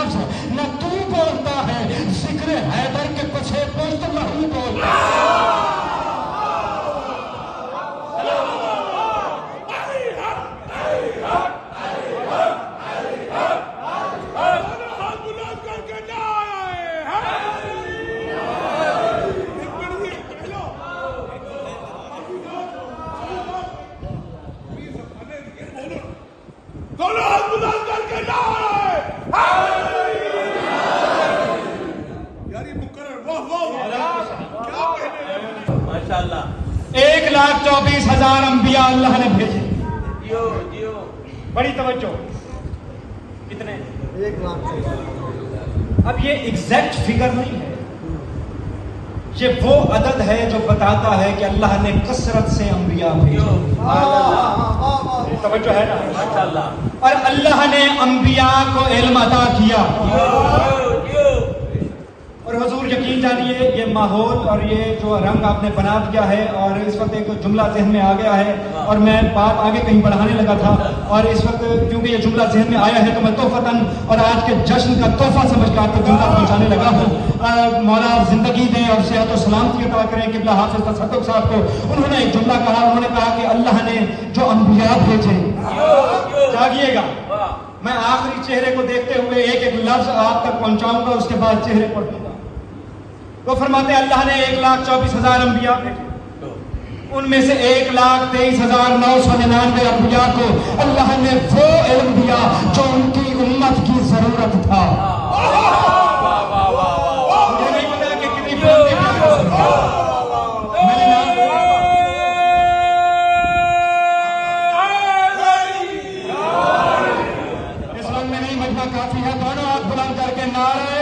लफ्ज न तू बोलता है, जिक्र हैदर के पछे पुश्त लहू बोलता है। माशाअल्लाह 1,24,000 अंबिया अल्लाह ने भेजे। जियो जियो, बड़ी तवज्जो। कितने? 1 लाख। अब ये एग्जैक्ट फिगर नहीं है, ये वो अदद है जो बताता है कि अल्लाह ने कसरत से अंबिया भेजे। तवज्जो है ना? माशाअल्लाह। और अल्लाह ने अंबिया को इल्म अता किया। और हुजूर यकीन जानिए, ये माहौल और ये जो रंग आपने बना दिया है, और इस वक्त एक जुमला ज़हन में आ गया है, और मैं बात आगे कहीं बढ़ाने लगा था, और इस वक्त क्योंकि ये जुमला ज़हन में आया है तो मैं तोहफतन और आज के जश्न का तोहफा समझ कर आपको जुमला पहुंचाने लगा हूँ। मौला जिंदगी दें और सेहत और सलामती अता करें किबला हाफिज तसद्दुक साहब को। उन्होंने एक जुमला कहा, उन्होंने कहा कि अल्लाह ने जो अंबिया भेजे, जागिएगा, मैं आखिरी चेहरे को देखते हुए एक एक लफ्ज आप तक पहुंचाऊंगा, उसके बाद चेहरे पढ़ूंगा। वो फरमाते हैं अल्लाह ने 1,24,000 अंबिया भेजे, उनमें से 1,23,999 अंबिया को अल्लाह ने वो इल्म दिया जो उनकी उम्मत की जरूरत था। मुझे नहीं पता कि कितनी इस वक्त में नहीं मजमा काफी है, दोनों हाथ बुलंद करके नारे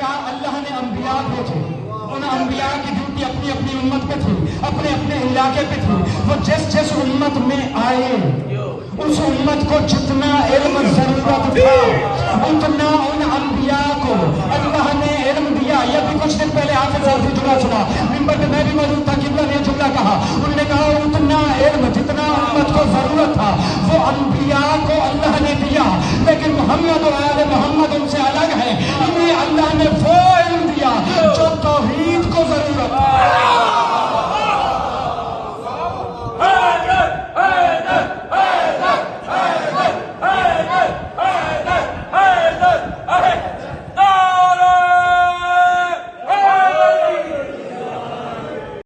अल्लाह ने अंबिया भेजे। उन अंबिया की ड्यूटी अपनी अपनी उम्मत पे थी, अपने अपने इलाके पे थी। वो जिस जिस उम्मत में आए, उस उम्मत को जितना इल्म जरूरत था उतना उन अंबिया को अल्लाह ने इल्म दिया। ये भी कुछ दिन पहले हाफिज साहब से जुमला सुना, मिंबर पे मैं भी मौजूद था, किबला ने जुमला कहा। उन्होंने कहा उतना इल्म जितना उम्मत को जरूरत था वो अंबिया को अल्लाह ने दिया, लेकिन मोहम्मद और आले मोहम्मद उनसे अलग है। इन्हें अल्लाह ने वो इल्म दिया जो तौहीद को जरूरत था।